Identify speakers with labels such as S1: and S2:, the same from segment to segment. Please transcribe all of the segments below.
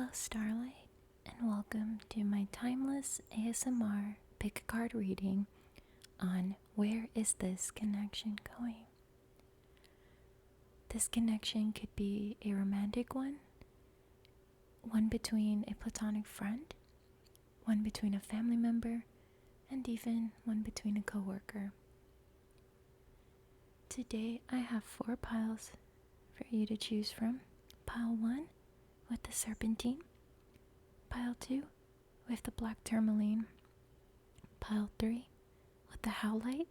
S1: Hello, Starlight, and welcome to my timeless ASMR pick a card reading on where is this connection going. This connection could be a romantic one between a platonic friend, one between a family member, and even one between a coworker. Today I have 4 piles for you to choose from. Pile 1 with the serpentine, Pile 2 with the black tourmaline, Pile 3 with the howlite,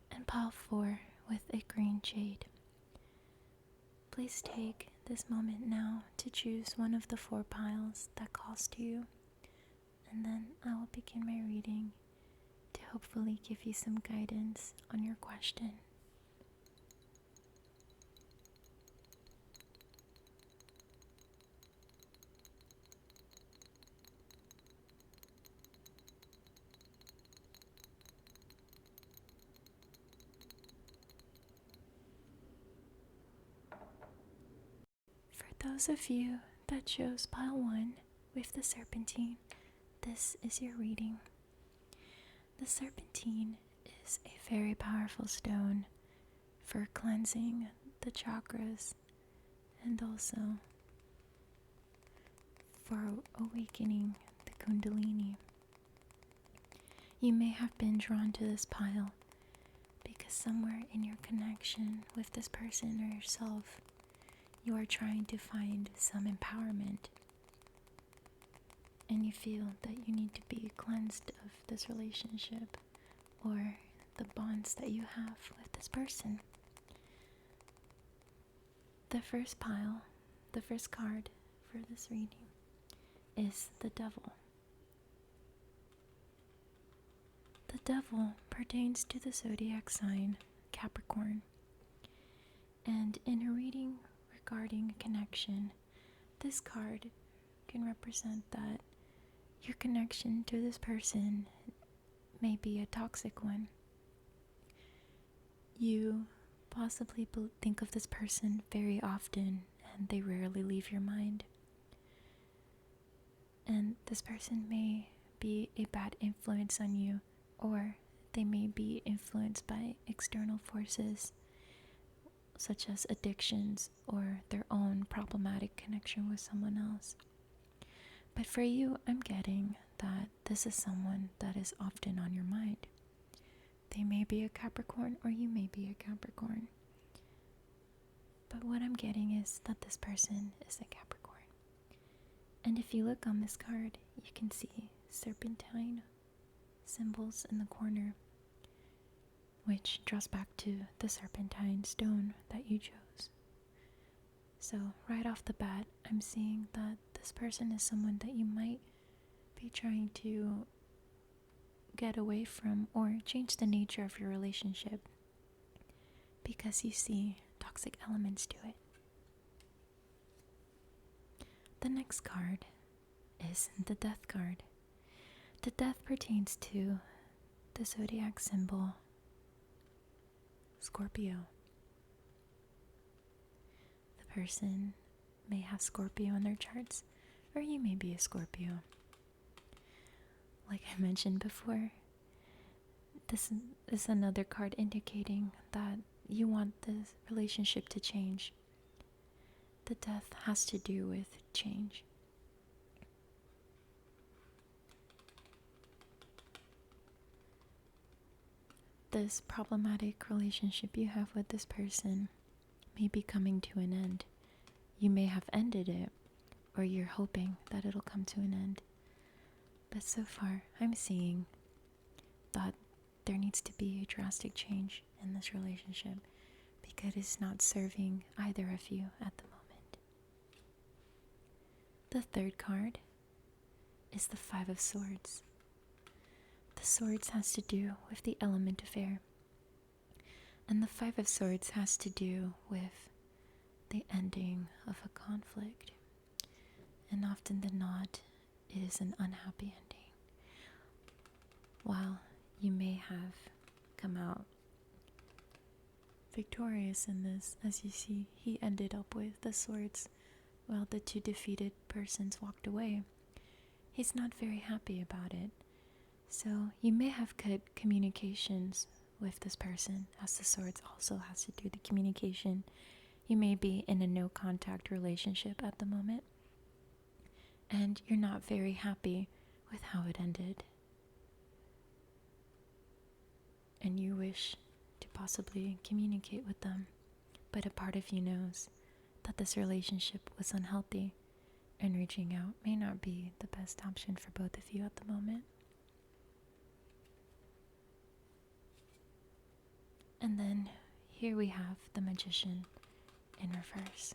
S1: and Pile 4 with a green jade. Please take this moment now to choose one of the 4 piles that calls to you, and then I will begin my reading to hopefully give you some guidance on your question. For those of you that chose pile 1 with the serpentine, this is your reading. The serpentine is a very powerful stone for cleansing the chakras and also for awakening the kundalini. You may have been drawn to this pile because somewhere in your connection with this person or yourself, you are trying to find some empowerment, and you feel that you need to be cleansed of this relationship or the bonds that you have with this person. The first pile, the first card for this reading is the Devil. The Devil pertains to the zodiac sign Capricorn, and in a reading regarding a connection, this card can represent that your connection to this person may be a toxic one. You possibly think of this person very often and they rarely leave your mind. And this person may be a bad influence on you, or they may be influenced by external forces such as addictions or their own problematic connection with someone else. But for you, I'm getting that this is someone that is often on your mind. They may be a Capricorn or you may be a Capricorn. But what I'm getting is that this person is a Capricorn. And if you look on this card, you can see serpentine symbols in the corner, which draws back to the serpentine stone that you chose. So right off the bat, I'm seeing that this person is someone that you might be trying to get away from or change the nature of your relationship because you see toxic elements to it. The next card is the Death card. The Death pertains to the zodiac symbol Scorpio. The person may have Scorpio in their charts, or you may be a Scorpio. Like I mentioned before, this is another card indicating that you want this relationship to change. The Death has to do with change. This problematic relationship you have with this person may be coming to an end. You may have ended it, or you're hoping that it'll come to an end. But so far, I'm seeing that there needs to be a drastic change in this relationship because it's not serving either of you at the moment. The third card is the Five of Swords. The Swords has to do with the element of air, and the Five of Swords has to do with the ending of a conflict, and often than not, it is an unhappy ending. While you may have come out victorious in this, as you see, he ended up with the swords well, the two defeated persons walked away. He's not very happy about it. So you may have good communications with this person, as the swords also has to do with the communication. You may be in a no contact relationship at the moment, and you're not very happy with how it ended. And you wish to possibly communicate with them, but a part of you knows that this relationship was unhealthy, and reaching out may not be the best option for both of you at the moment. And then here we have the Magician in reverse.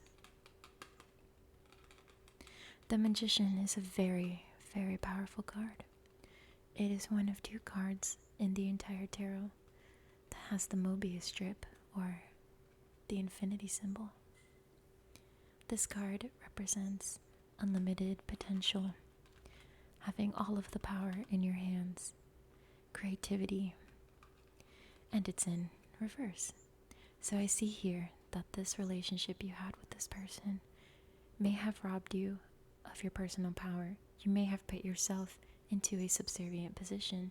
S1: The Magician is a very, very powerful card. It is one of 2 cards in the entire tarot that has the Mobius strip, or the infinity symbol. This card represents unlimited potential, having all of the power in your hands, creativity, and it's in reverse. So I see here that this relationship you had with this person may have robbed you of your personal power. You may have put yourself into a subservient position,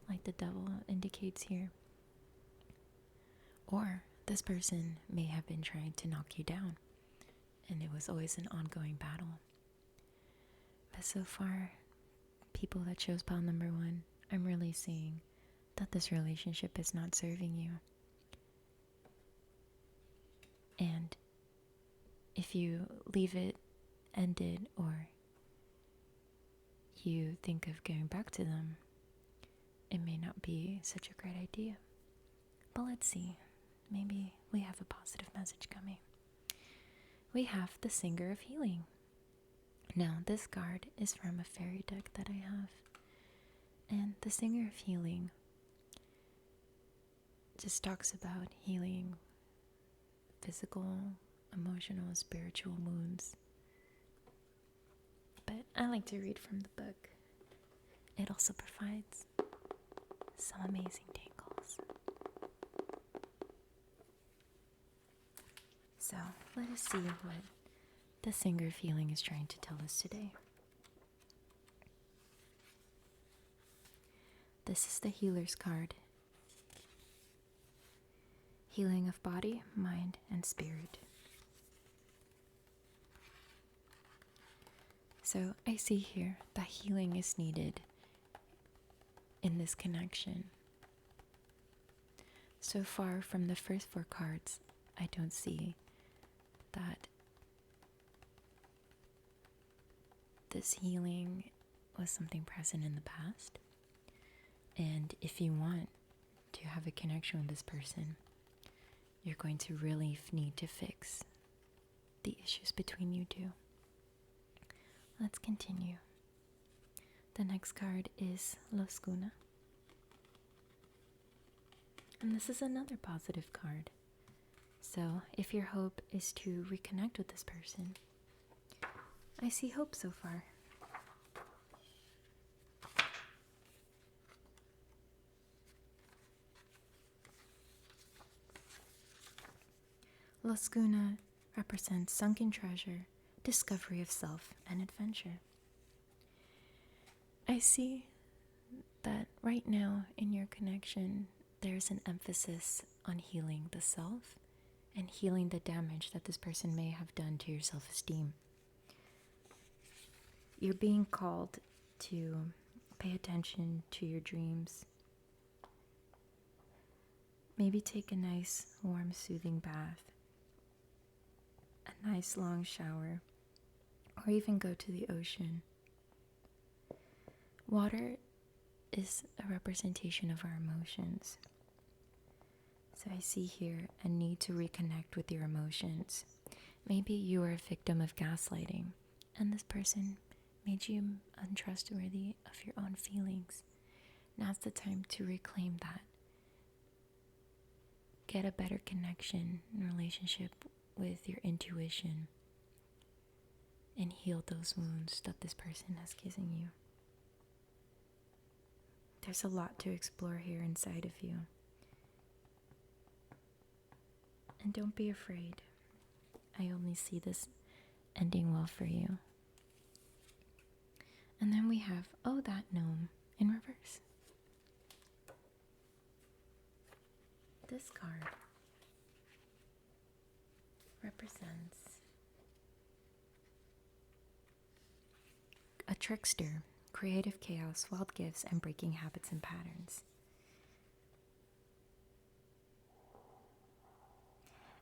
S1: like the devil indicates here. Or this person may have been trying to knock you down, and it was always an ongoing battle. But so far, people that chose pile number 1, I'm really seeing that this relationship is not serving you. And if you leave it ended, or you think of going back to them, it may not be such a great idea. But let's see. Maybe we have a positive message coming. We have the Singer of Healing. Now, this card is from a Faerie deck that I have. And the Singer of Healing just talks about healing physical, emotional, spiritual wounds. But I like to read from the book. It also provides some amazing tingles. So let us see what the Singer of Healing is trying to tell us today. This is the Healer's card. Healing of body, mind, and spirit. So I see here that healing is needed in this connection. So far from the first 4 cards, I don't see that this healing was something present in the past. And if you want to have a connection with this person, you're going to really need to fix the issues between you two. Let's continue. The next card is Loscuna. And this is another positive card. So if your hope is to reconnect with this person, I see hope so far. Loscuna represents sunken treasure, discovery of self, and adventure. I see that right now in your connection, there's an emphasis on healing the self and healing the damage that this person may have done to your self-esteem. You're being called to pay attention to your dreams. Maybe take a nice, warm, soothing bath, a nice long shower, or even go to the ocean. Water is a representation of our emotions. So I see here a need to reconnect with your emotions. Maybe you are a victim of gaslighting, and this person made you untrustworthy of your own feelings. Now's the time to reclaim that. Get a better connection and relationship with your intuition and heal those wounds that this person has given you. There's a lot to explore here inside of you. And don't be afraid. I only see this ending well for you. And then we have, oh, that gnome in reverse. This card represents a trickster, creative chaos, wild gifts, and breaking habits and patterns.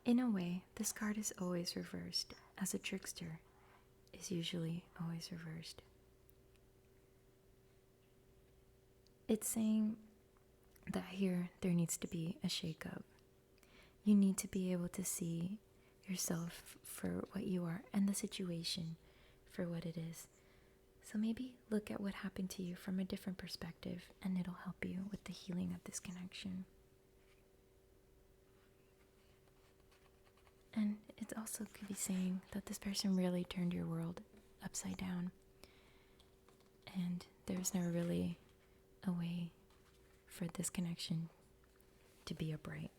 S1: In a way, this card is always reversed, as a trickster is usually always reversed. It's saying that here there needs to be a shakeup. You need to be able to see yourself for what you are and the situation for what it is. So maybe look at what happened to you from a different perspective, and it'll help you with the healing of this connection. And it also could be saying that this person really turned your world upside down, and there's never really a way for this connection to be upright.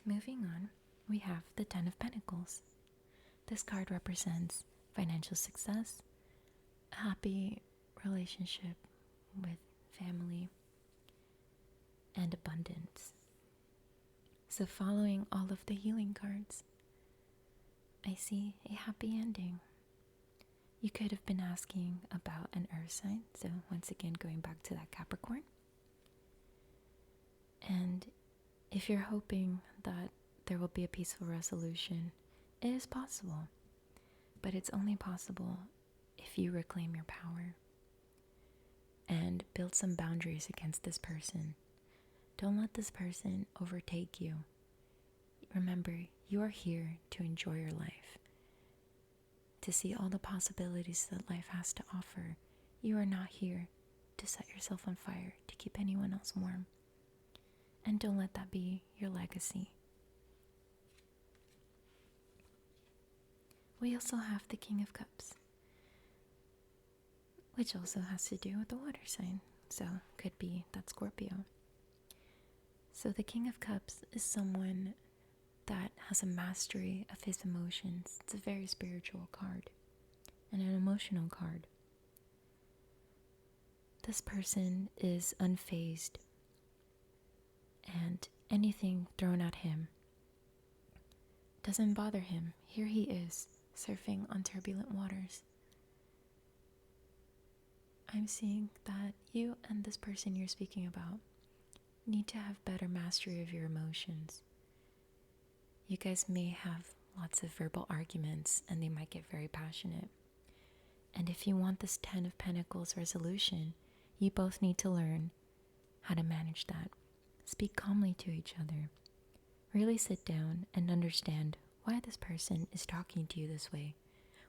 S1: Moving on, we have the Ten of Pentacles. This card represents financial success, a happy relationship with family, and abundance. So following all of the healing cards, I see a happy ending. You could have been asking about an earth sign, so once again going back to that Capricorn. And if you're hoping that there will be a peaceful resolution, it is possible, but it's only possible if you reclaim your power and build some boundaries against this person. Don't let this person overtake you. Remember, you are here to enjoy your life, to see all the possibilities that life has to offer. You are not here to set yourself on fire, to keep anyone else warm. And don't let that be your legacy. We also have the King of Cups, which also has to do with the water sign, so could be that Scorpio. So the King of Cups is someone that has a mastery of his emotions. It's a very spiritual card and an emotional card. This person is unfazed, and anything thrown at him doesn't bother him. Here he is, surfing on turbulent waters. I'm seeing that you and this person you're speaking about need to have better mastery of your emotions. You guys may have lots of verbal arguments, and they might get very passionate. And if you want this 10 of Pentacles resolution, you both need to learn how to manage that. Speak calmly to each other. Really sit down and understand why this person is talking to you this way.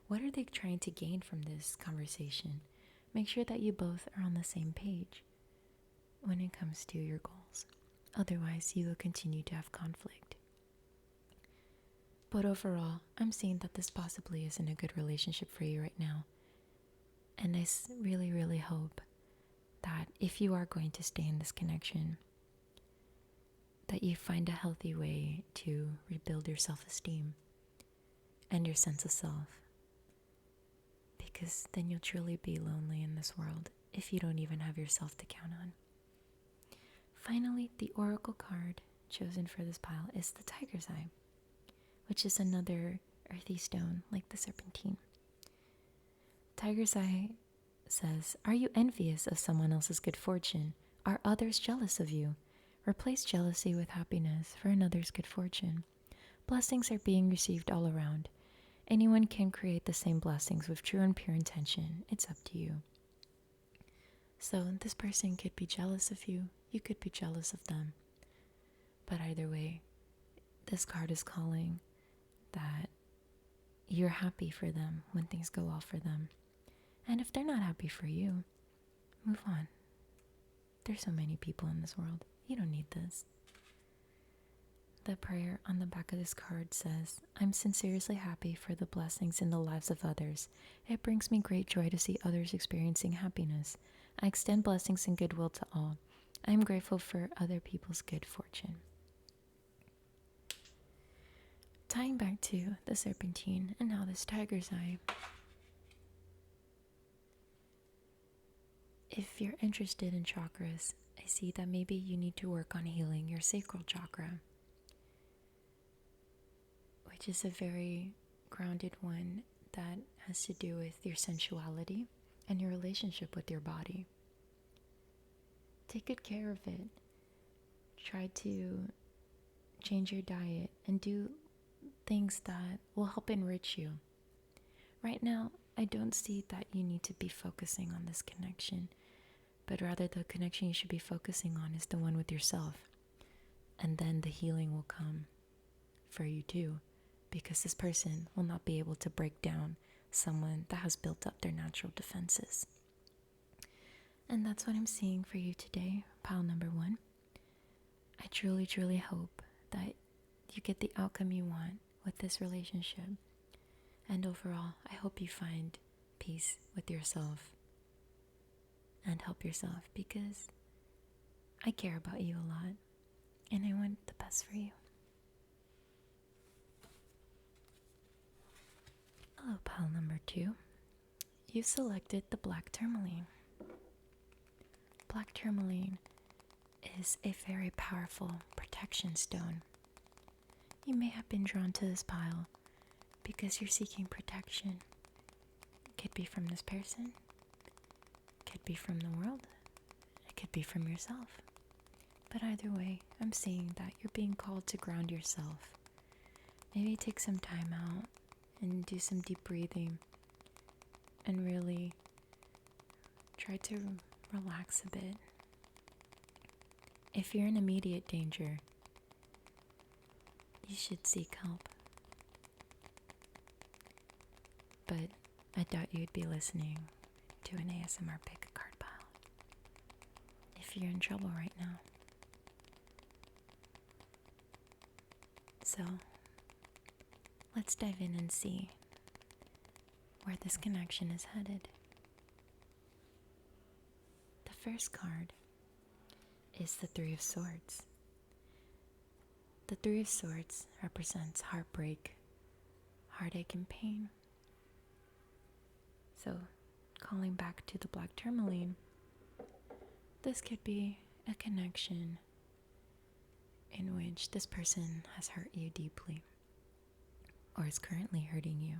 S1: What are they trying to gain from this conversation? Make sure that you both are on the same page when it comes to your goals. Otherwise, you will continue to have conflict. But overall, I'm seeing that this possibly isn't a good relationship for you right now. And I really, really hope that if you are going to stay in this connection, that you find a healthy way to rebuild your self-esteem and your sense of self. Because then you'll truly be lonely in this world if you don't even have yourself to count on. Finally, the oracle card chosen for this pile is the Tiger's Eye, which is another earthy stone like the serpentine. Tiger's Eye says, are you envious of someone else's good fortune? Are others jealous of you? Replace jealousy with happiness for another's good fortune. Blessings are being received all around. Anyone can create the same blessings with true and pure intention. It's up to you. So this person could be jealous of you. You could be jealous of them. But either way, this card is calling that you're happy for them when things go well for them. And if they're not happy for you, move on. There's so many people in this world. You don't need this. The prayer on the back of this card says, I'm sincerely happy for the blessings in the lives of others. It brings me great joy to see others experiencing happiness. I extend blessings and goodwill to all. I am grateful for other people's good fortune. tying back to the serpentine and how this tiger's eye, if you're interested in chakras, I see that maybe you need to work on healing your sacral chakra, which is a very grounded one that has to do with your sensuality and your relationship with your body. Take good care of it. Try to change your diet and do things that will help enrich you. Right now, I don't see that you need to be focusing on this connection, but rather the connection you should be focusing on is the one with yourself. And then the healing will come for you too, because this person will not be able to break down someone that has built up their natural defenses. And that's what I'm seeing for you today, pile number 1. I truly, truly hope that you get the outcome you want with this relationship. And overall, I hope you find peace with yourself and help yourself, because I care about you a lot and I want the best for you. Hello, pile number 2. You selected the black tourmaline. Black tourmaline is a very powerful protection stone. You may have been drawn to this pile because you're seeking protection. It could be from this person, it could be from the world, it could be from yourself. But either way, I'm seeing that you're being called to ground yourself. Maybe take some time out and do some deep breathing and really try to relax a bit. If you're in immediate danger, you should seek help. But I doubt you'd be listening to an ASMR pick a card pile if you're in trouble right now. So let's dive in and see where this connection is headed. The first card is the 3 of Swords. The 3 of Swords represents heartbreak, heartache, and pain. So, calling back to the black tourmaline, this could be a connection in which this person has hurt you deeply or is currently hurting you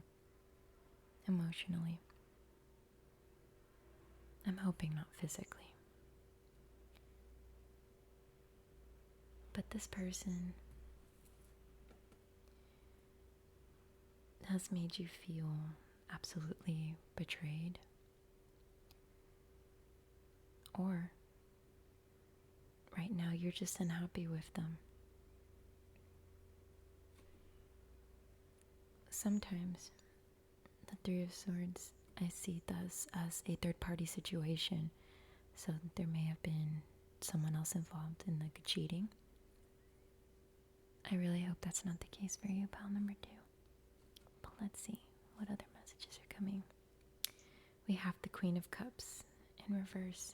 S1: emotionally. I'm hoping not physically. But this person has made you feel absolutely betrayed, or right now you're just unhappy with them. Sometimes the 3 of Swords, I see this as a third-party situation, so there may have been someone else involved in the cheating. I really hope that's not the case for you, pile number 2. But let's see what other messages are coming. We have the Queen of Cups in reverse.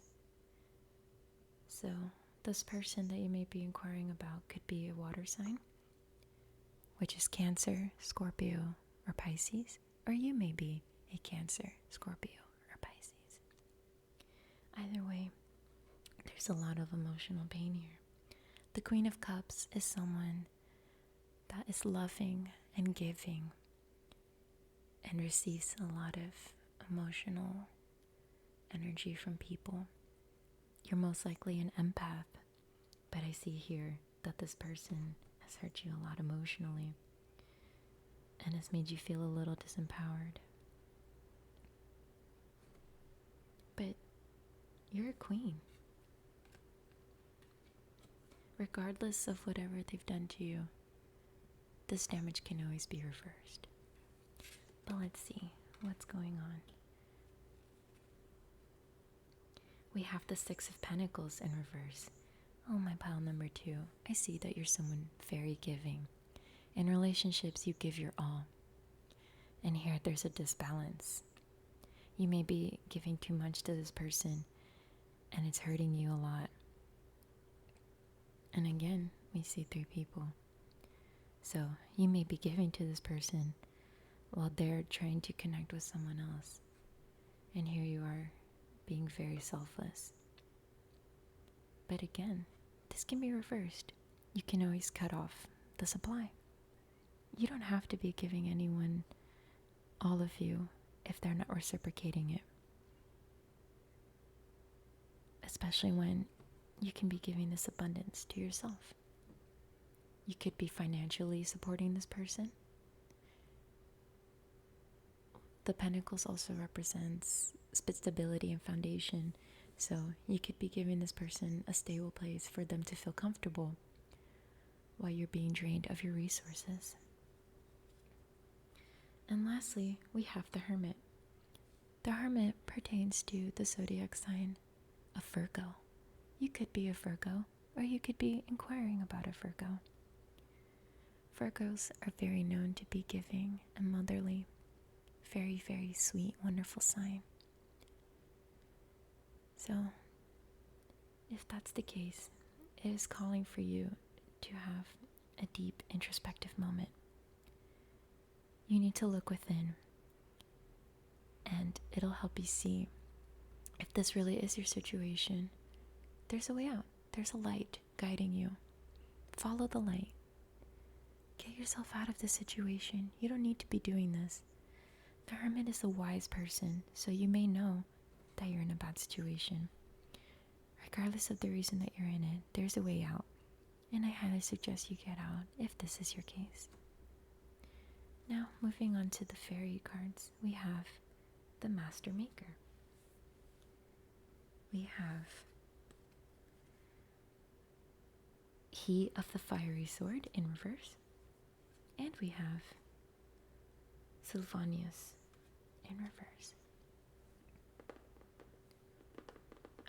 S1: So this person that you may be inquiring about could be a water sign, which is Cancer, Scorpio, or Pisces. Or you may be a Cancer, Scorpio, or Pisces. Either way, there's a lot of emotional pain here. The Queen of Cups is someone that is loving and giving and receives a lot of emotional energy from people. You're most likely an empath, but I see here that this person has hurt you a lot emotionally and has made you feel a little disempowered. But you're a queen. Regardless of whatever they've done to you, this damage can always be reversed. But let's see what's going on. We have the 6 of Pentacles in reverse. Oh, my pile number 2. I see that you're someone very giving. In relationships, you give your all. And here there's a disbalance. You may be giving too much to this person, and it's hurting you a lot. And again, we see 3 people. So you may be giving to this person while they're trying to connect with someone else. And here you are being very selfless. But again, this can be reversed. You can always cut off the supply. You don't have to be giving anyone all of you if they're not reciprocating it. Especially when you can be giving this abundance to yourself. You could be financially supporting this person. The Pentacles also represents stability and foundation. So you could be giving this person a stable place for them to feel comfortable while you're being drained of your resources. And lastly, we have the Hermit. The Hermit pertains to the zodiac sign of Virgo. You could be a Virgo, or you could be inquiring about a Virgo. Virgos are very known to be giving and motherly. Very, very sweet, wonderful sign. So, if that's the case, it is calling for you to have a deep introspective moment. You need to look within, and it'll help you see if this really is your situation. There's a way out. There's a light guiding you. Follow the light. Get yourself out of this situation. You don't need to be doing this. The Hermit is a wise person, so you may know that you're in a bad situation. Regardless of the reason that you're in it, there's a way out. And I highly suggest you get out if this is your case. Now, moving on to the Faerie cards, we have the Master Maker. We have He of the Fiery Sword in reverse. And we have Sylvanius in reverse.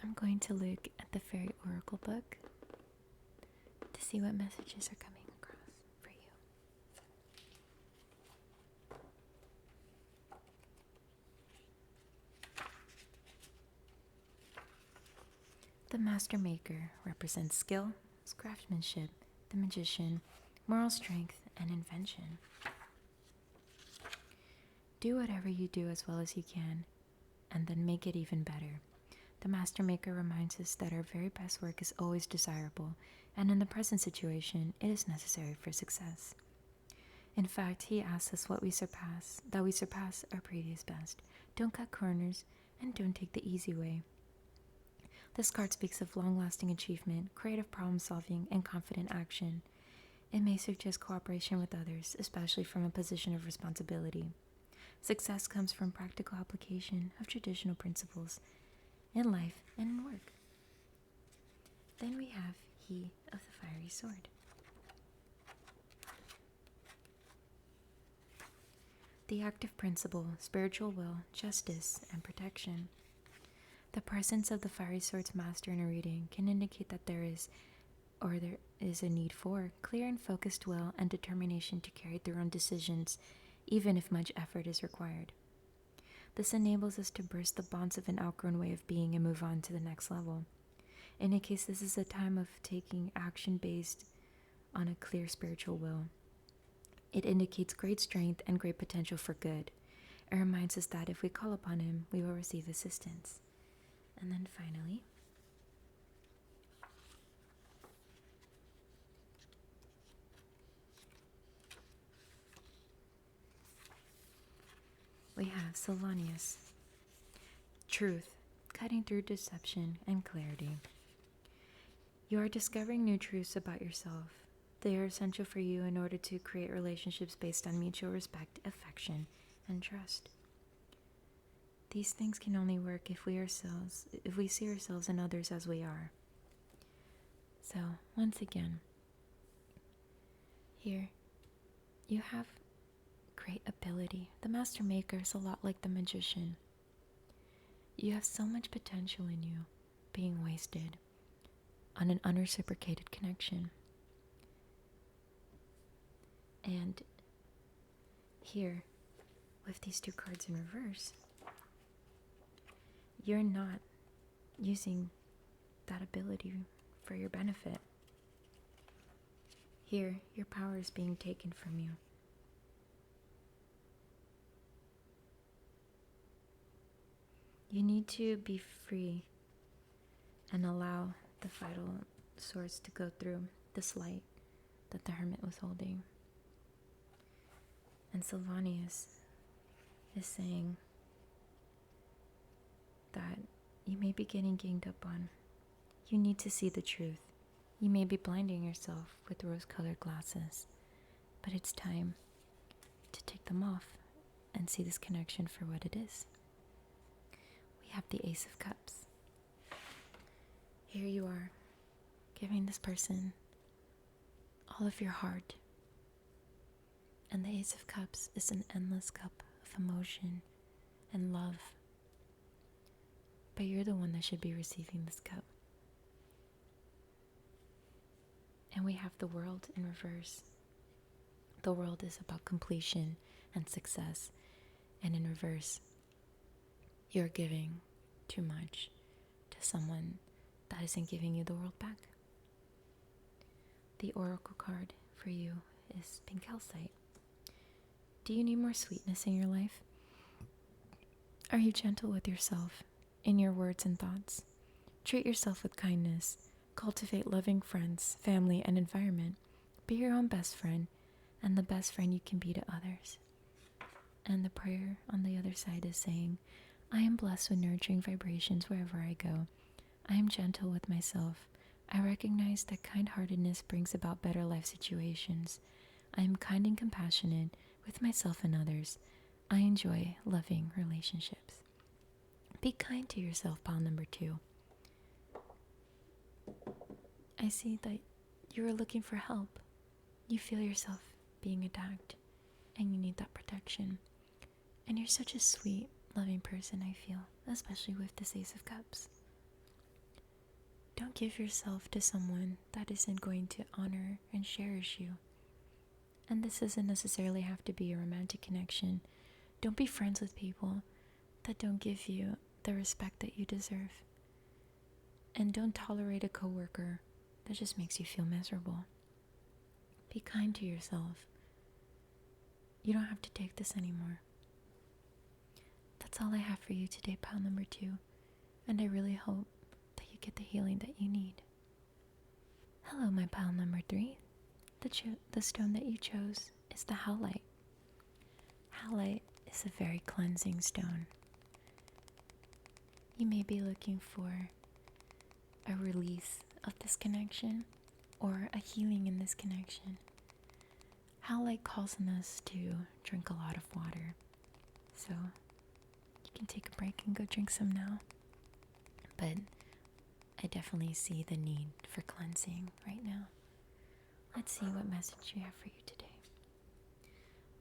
S1: I'm going to look at the Fairy Oracle book to see what messages are coming across for you. The Master Maker represents skill, craftsmanship, the Magician, moral strength, and invention. Do whatever you do as well as you can, and then make it even better. The Master Maker reminds us that our very best work is always desirable, and in the present situation, it is necessary for success. In fact, he asks us that we surpass our previous best. Don't cut corners, and don't take the easy way. This card speaks of long-lasting achievement, creative problem-solving, and confident action. It may suggest cooperation with others, especially from a position of responsibility. Success comes from practical application of traditional principles in life and in work. Then we have He of the Fiery Sword. The active principle, spiritual will, justice, and protection. The presence of the Fiery Sword's master in a reading can indicate that there is a need for clear and focused will and determination to carry through on decisions, even if much effort is required. This enables us to burst the bonds of an outgrown way of being and move on to the next level. In any case, this is a time of taking action based on a clear spiritual will. It indicates great strength and great potential for good. It reminds us that if we call upon him, we will receive assistance. And then finally, we have Sylvanius. Truth, cutting through deception and clarity. You are discovering new truths about yourself. They are essential for you in order to create relationships based on mutual respect, affection, and trust. These things can only work if we see ourselves and others as we are. So, once again, here you have great ability. The Master Maker is a lot like the Magician. You have so much potential in you being wasted on an unreciprocated connection. And here, with these two cards in reverse, you're not using that ability for your benefit. Here, your power is being taken from you. You need to be free and allow the vital source to go through this light that the hermit was holding. And Sylvanius is saying that you may be getting ganged up on. You need to see the truth. You may be blinding yourself with rose-colored glasses, but it's time to take them off and see this connection for what it is. We have the Ace of Cups. Here you are, giving this person all of your heart. And the Ace of Cups is an endless cup of emotion and love. But you're the one that should be receiving this cup. And we have the World in reverse. The World is about completion and success. And in reverse, you're giving too much to someone that isn't giving you the world back. The Oracle card for you is Pink Calcite. Do you need more sweetness in your life? Are you gentle with yourself in your words and thoughts? Treat yourself with kindness. Cultivate loving friends, family, and environment. Be your own best friend and the best friend you can be to others. And the prayer on the other side is saying, I am blessed with nurturing vibrations wherever I go. I am gentle with myself. I recognize that kind-heartedness brings about better life situations. I am kind and compassionate with myself and others. I enjoy loving relationships. Be kind to yourself, pile number 2. I see that you are looking for help. You feel yourself being attacked and you need that protection. And you're such a sweet, loving person, I feel, especially with this Ace of Cups. Don't give yourself to someone that isn't going to honor and cherish you. And this doesn't necessarily have to be a romantic connection. Don't be friends with people that don't give you the respect that you deserve. And don't tolerate a coworker that just makes you feel miserable. Be kind to yourself. You don't have to take this anymore. That's all I have for you today, pile number 2. And I really hope that you get the healing that you need. Hello, my pile number 3. The stone that you chose is the howlite. Howlite is a very cleansing stone. You may be looking for a release of this connection or a healing in this connection. Howlite calls on us to drink a lot of water. So you can take a break and go drink some now. But I definitely see the need for cleansing right now. Let's see what message we have for you today.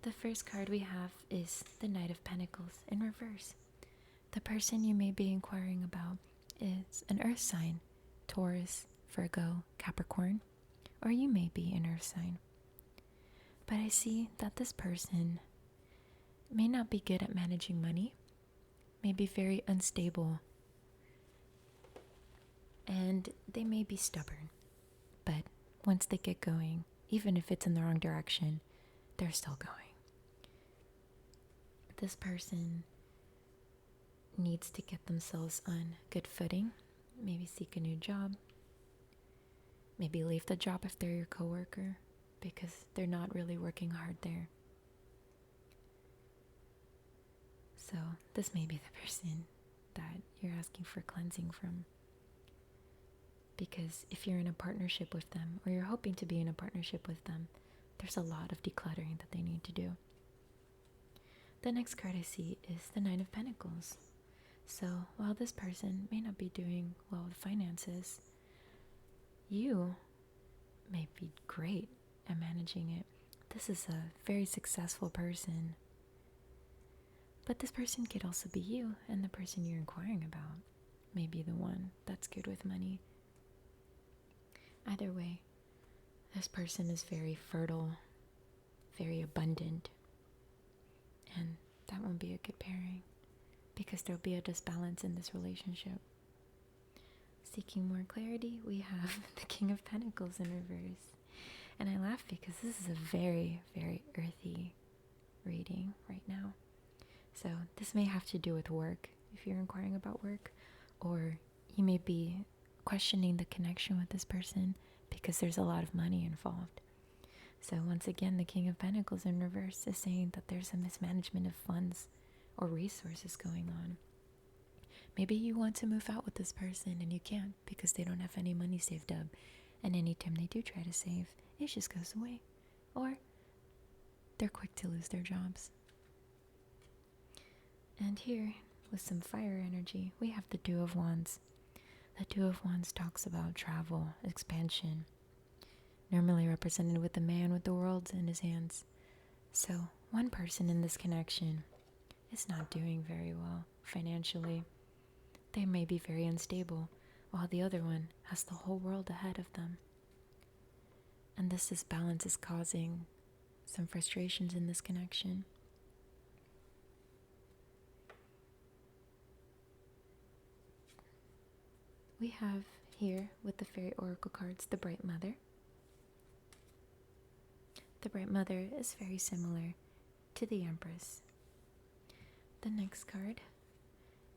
S1: The first card we have is the Knight of Pentacles in reverse. The person you may be inquiring about is an earth sign, Taurus, Virgo, Capricorn, or you may be an earth sign. But I see that this person may not be good at managing money, may be very unstable, and they may be stubborn. But once they get going, even if it's in the wrong direction, they're still going. This person needs to get themselves on good footing, maybe seek a new job, maybe leave the job if they're your coworker because they're not really working hard there. So this may be the person that you're asking for cleansing from. Because if you're in a partnership with them, or you're hoping to be in a partnership with them, there's a lot of decluttering that they need to do. The next card I see is the Nine of Pentacles. So while this person may not be doing well with finances, you may be great at managing it. This is a very successful person. But this person could also be you, and the person you're inquiring about may be the one that's good with money. Either way, this person is very fertile, very abundant, and that won't be a good pairing because there'll be a disbalance in this relationship. Seeking more clarity, we have the King of Pentacles in reverse. And I laugh because this is a very, very earthy reading right now. So this may have to do with work, if you're inquiring about work, or you may be questioning the connection with this person because there's a lot of money involved. So once again, the King of Pentacles in reverse is saying that there's a mismanagement of funds or resources going on. Maybe you want to move out with this person and you can't because they don't have any money saved up. And anytime they do try to save, it just goes away. Or they're quick to lose their jobs. And here, with some fire energy, we have the Two of Wands. The Two of Wands talks about travel, expansion, normally represented with the man with the world in his hands. So one person in this connection is not doing very well financially. They may be very unstable, while the other one has the whole world ahead of them. And this disbalance is causing some frustrations in this connection. We have here, with the Fairy Oracle cards, the Bright Mother. The Bright Mother is very similar to the Empress. The next card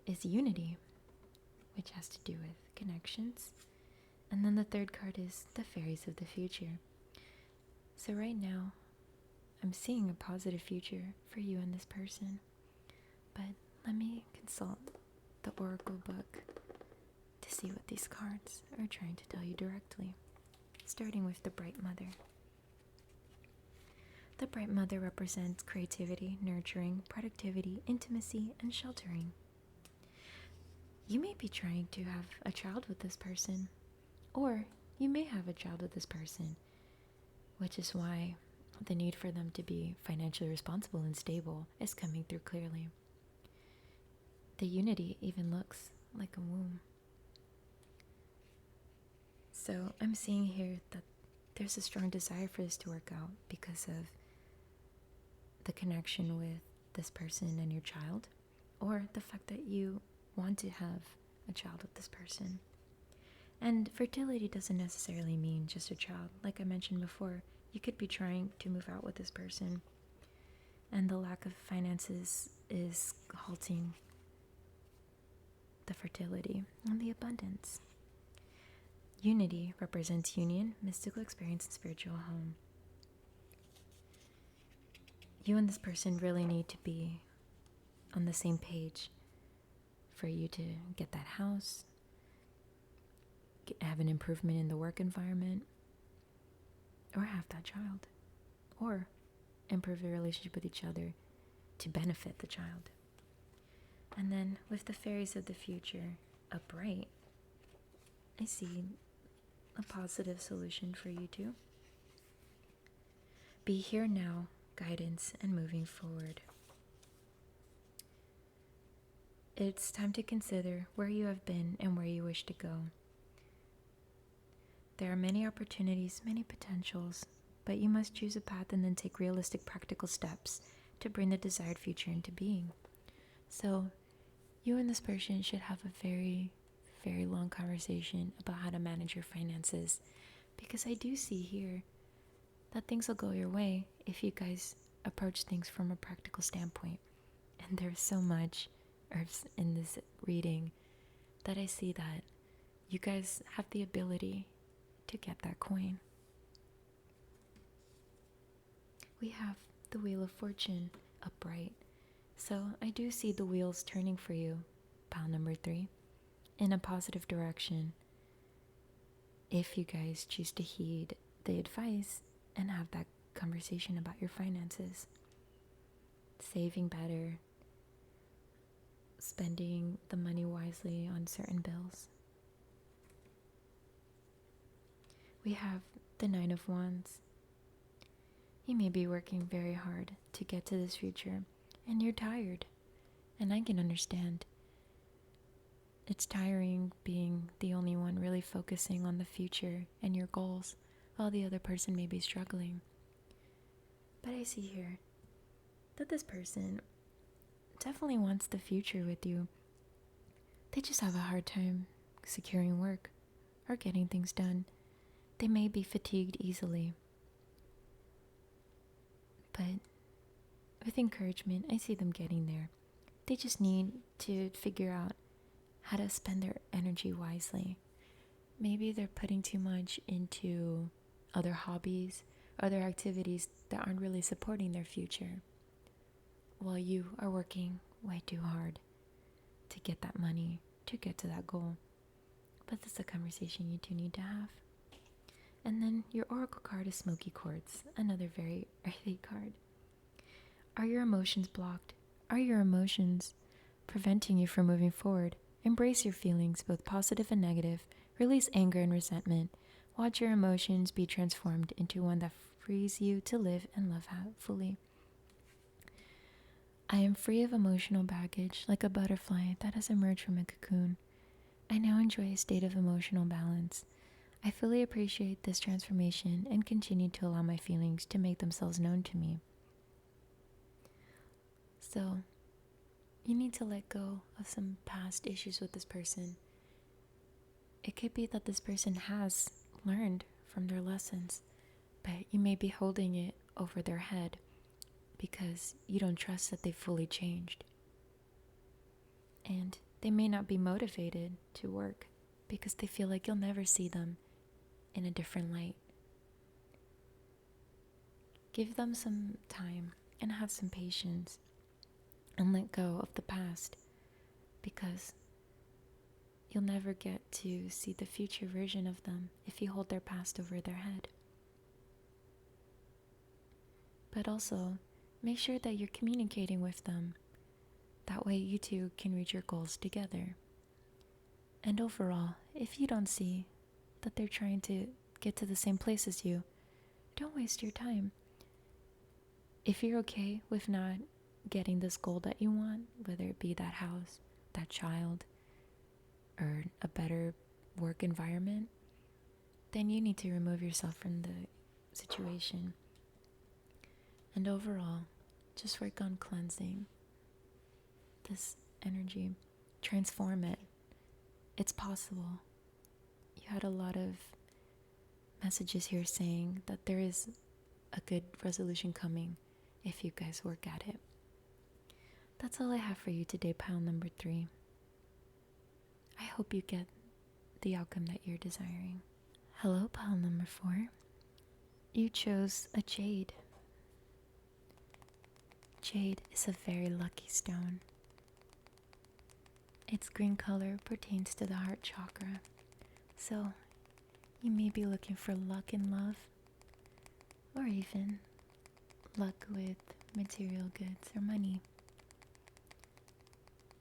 S1: is Unity, which has to do with connections. And then the third card is the Fairies of the Future. So right now, I'm seeing a positive future for you and this person. But let me consult the Oracle book to see what these cards are trying to tell you directly. Starting with the Bright Mother. The Bright Mother represents creativity, nurturing, productivity, intimacy, and sheltering. You may be trying to have a child with this person, or you may have a child with this person, which is why the need for them to be financially responsible and stable is coming through clearly. The Unity even looks like a womb. So I'm seeing here that there's a strong desire for this to work out because of the connection with this person and your child, or the fact that you want to have a child with this person. And fertility doesn't necessarily mean just a child. Like I mentioned before, you could be trying to move out with this person, and the lack of finances is halting the fertility and the abundance. Unity represents union, mystical experience, and spiritual home. You and this person really need to be on the same page for you to get that house, have an improvement in the work environment, or have that child, or improve the relationship with each other to benefit the child. And then with the Fairies of the Future upright, I see a positive solution for you two. Be here now, guidance, and moving forward. It's time to consider where you have been and where you wish to go. There are many opportunities, many potentials, but you must choose a path and then take realistic, practical steps to bring the desired future into being. So, you and this person should have a very, very long conversation about how to manage your finances, because I do see here that things will go your way if you guys approach things from a practical standpoint. And there's so much in this reading that I see that you guys have the ability to get that coin. We have the Wheel of Fortune upright. So I do see the wheels turning for you, pile number 3, in a positive direction. If you guys choose to heed the advice and have that conversation about your finances. Saving better, spending the money wisely on certain bills. We have the 9 of Wands. You may be working very hard to get to this future, and you're tired, and I can understand. It's tiring being the only one really focusing on the future and your goals, while the other person may be struggling. But I see here that this person definitely wants the future with you. They just have a hard time securing work or getting things done. They may be fatigued easily. But with encouragement, I see them getting there. They just need to figure out how to spend their energy wisely. Maybe they're putting too much into other hobbies, other activities that aren't really supporting their future, while you are working way too hard to get that money, to get to that goal. But that's a conversation you two need to have. And then your oracle card is Smoky Quartz, another very earthy card. Are your emotions blocked? Are your emotions preventing you from moving forward? Embrace your feelings, both positive and negative. Release anger and resentment. Watch your emotions be transformed into one that frees you to live and love fully. I am free of emotional baggage, like a butterfly that has emerged from a cocoon. I now enjoy a state of emotional balance. I fully appreciate this transformation and continue to allow my feelings to make themselves known to me. So, you need to let go of some past issues with this person. It could be that this person has learned from their lessons, but you may be holding it over their head because you don't trust that they've fully changed. And they may not be motivated to work because they feel like you'll never see them in a different light. Give them some time and have some patience and let go of the past, because you'll never get to see the future version of them if you hold their past over their head. But also, make sure that you're communicating with them. That way you two can reach your goals together. And overall, if you don't see that they're trying to get to the same place as you, don't waste your time. If you're okay with not getting this goal that you want, whether it be that house, that child, or a better work environment, then you need to remove yourself from the situation. And overall, just work on cleansing this energy. Transform it. It's possible. You had a lot of messages here saying that there is a good resolution coming if you guys work at it. That's all I have for you today, pile number 3. I hope you get the outcome that you're desiring. Hello, pile number 4. You chose a jade. Jade is a very lucky stone. Its green color pertains to the heart chakra. So, you may be looking for luck in love, or even luck with material goods or money.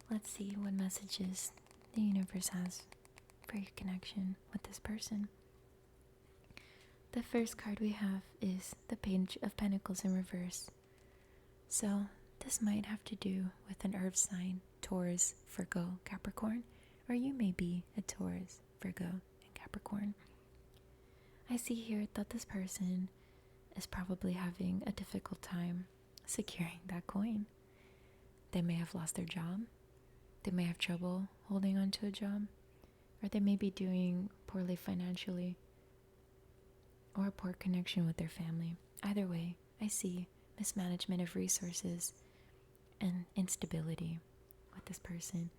S1: Let's see what messages the universe has for your connection with this person. The first card we have is the Page of Pentacles in reverse. So this might have to do with an earth sign, Taurus, Virgo, Capricorn, or you may be a Taurus, Virgo, and Capricorn. I see here that this person is probably having a difficult time securing that coin. They may have lost their job. They may have trouble holding on to a job, or they may be doing poorly financially, or a poor connection with their family. Either way, I see mismanagement of resources and instability with this person.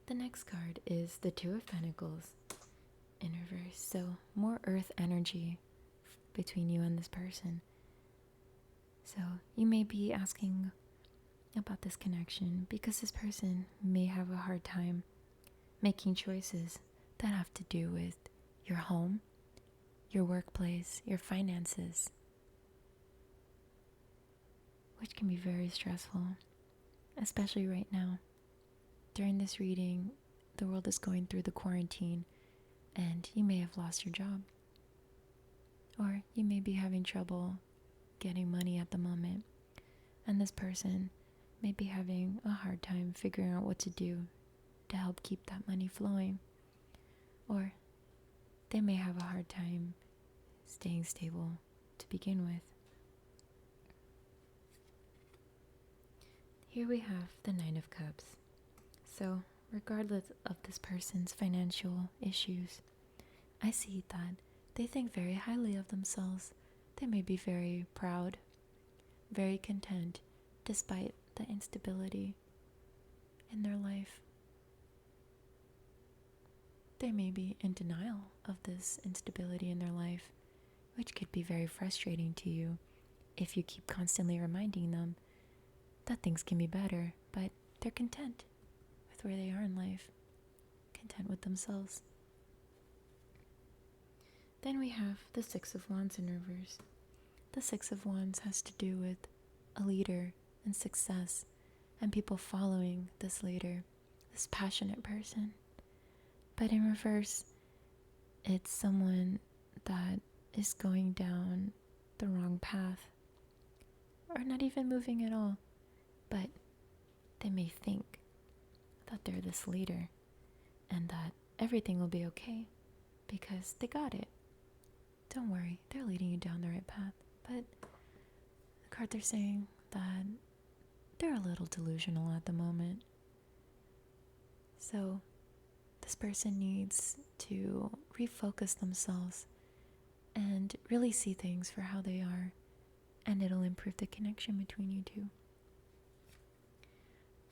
S1: The next card is the Two of Pentacles in reverse. So more earth energy between you and this person. So you may be asking about this connection because this person may have a hard time making choices that have to do with your home, your workplace, your finances, which can be very stressful, especially right now. During this reading, the world is going through the quarantine, and you may have lost your job, or you may be having trouble getting money at the moment, and this person may be having a hard time figuring out what to do to help keep that money flowing, or they may have a hard time staying stable to begin with. Here we have the Nine of Cups. So regardless of this person's financial issues, I see that they think very highly of themselves. They may be very proud, very content, despite the instability in their life. They may be in denial of this instability in their life, which could be very frustrating to you if you keep constantly reminding them that things can be better, but they're content with where they are in life, content with themselves. Then we have the Six of Wands in reverse. The Six of Wands has to do with a leader and success and people following this leader, this passionate person. But in reverse, it's someone that is going down the wrong path, or not even moving at all, but they may think that they're this leader and that everything will be okay because they got it. Don't worry, they're leading you down the right path. But the cards are saying that they're a little delusional at the moment. So this person needs to refocus themselves and really see things for how they are, and it'll improve the connection between you two.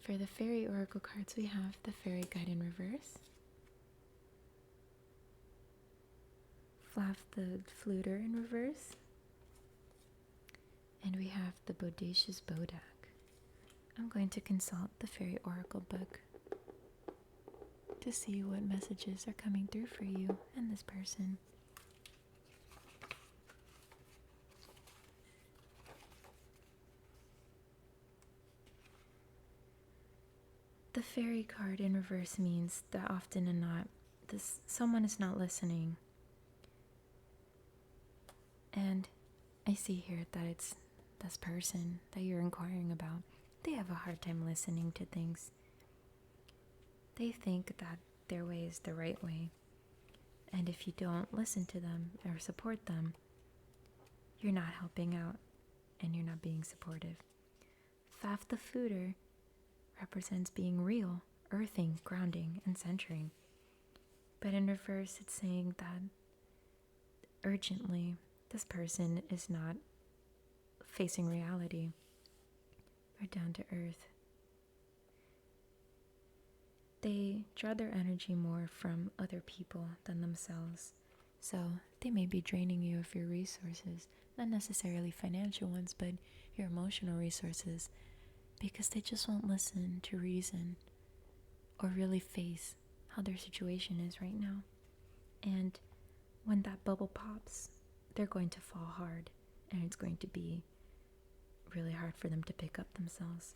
S1: For the Faerie Oracle cards, we have the Faerie Guide in reverse, Flaff the Fluter in reverse, and we have the Bodacious Bodak. I'm going to consult the Faerie Oracle book to see what messages are coming through for you and this person. The Faerie card in reverse means that often and not, someone is not listening. And I see here that it's this person that you're inquiring about. They have a hard time listening to things. They think that their way is the right way. And if you don't listen to them or support them, you're not helping out and you're not being supportive. Flaff the Fluter represents being real, earthing, grounding, and centering. But in reverse, it's saying that urgently, this person is not facing reality or down to earth. They draw their energy more from other people than themselves. So they may be draining you of your resources, not necessarily financial ones, but your emotional resources, because they just won't listen to reason or really face how their situation is right now. And when that bubble pops, they're going to fall hard, and it's going to be really hard for them to pick up themselves.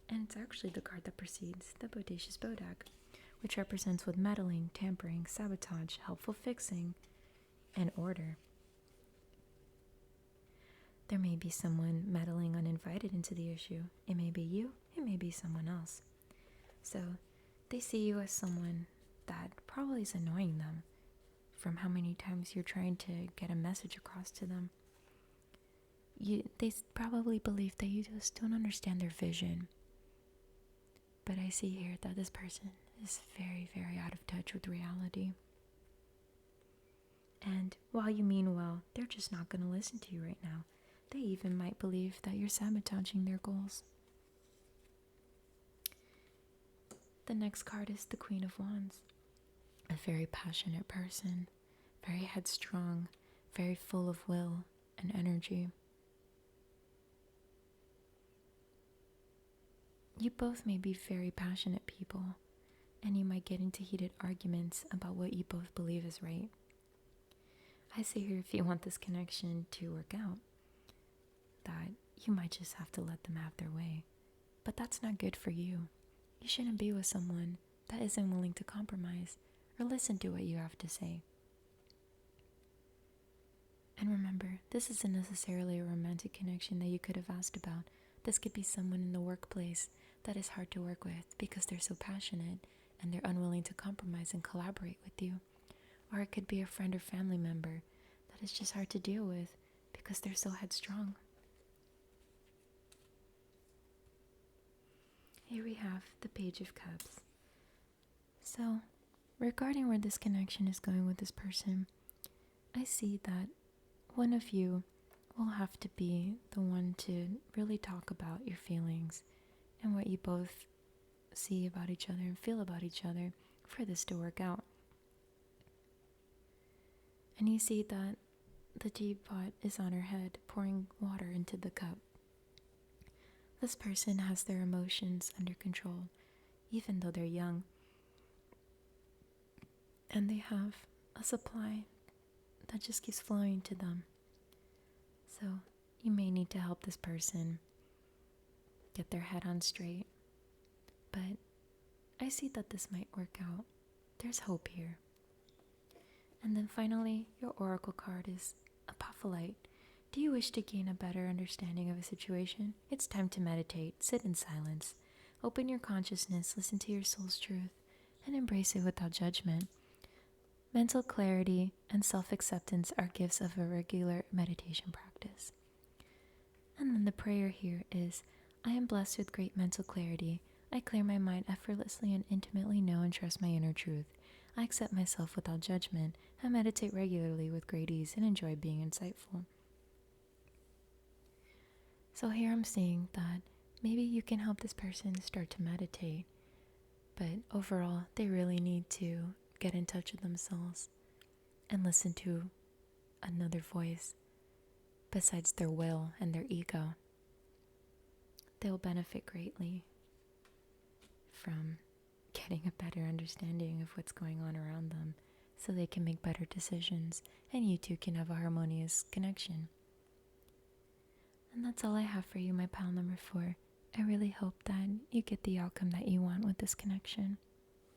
S1: And it's actually the card that precedes the Bodacious Bodak, which represents with meddling, tampering, sabotage, helpful fixing, and order. There may be someone meddling uninvited into the issue. It may be you, it may be someone else. So they see you as someone that probably is annoying them from how many times you're trying to get a message across to them. They probably believe that you just don't understand their vision. But I see here that this person is very, very out of touch with reality. And while you mean well, they're just not going to listen to you right now. They even might believe that you're sabotaging their goals. The next card is the Queen of Wands. A very passionate person, very headstrong, very full of will and energy. You both may be very passionate people, and you might get into heated arguments about what you both believe is right. I say here, if you want this connection to work out, that you might just have to let them have their way. But that's not good for you. You shouldn't be with someone that isn't willing to compromise or listen to what you have to say. And remember, this isn't necessarily a romantic connection that you could have asked about. This could be someone in the workplace that is hard to work with because they're so passionate and they're unwilling to compromise and collaborate with you. Or it could be a friend or family member that is just hard to deal with because they're so headstrong. Here we have the Page of Cups. So, regarding where this connection is going with this person, I see that one of you will have to be the one to really talk about your feelings and what you both see about each other and feel about each other for this to work out. And you see that the teapot is on her head, pouring water into the cup. This person has their emotions under control, even though they're young. And they have a supply that just keeps flowing to them. So you may need to help this person get their head on straight. But I see that this might work out. There's hope here. And then finally, your oracle card is Apophyllite. Do you wish to gain a better understanding of a situation? It's time to meditate, sit in silence, open your consciousness, listen to your soul's truth, and embrace it without judgment. Mental clarity and self-acceptance are gifts of a regular meditation practice. And then the prayer here is, I am blessed with great mental clarity. I clear my mind effortlessly and intimately know and trust my inner truth. I accept myself without judgment. I meditate regularly with great ease and enjoy being insightful. So here I'm seeing that maybe you can help this person start to meditate, but overall they really need to get in touch with themselves and listen to another voice besides their will and their ego. They'll benefit greatly from getting a better understanding of what's going on around them so they can make better decisions and you two can have a harmonious connection. And that's all I have for you, my pal number 4. I really hope that you get the outcome that you want with this connection.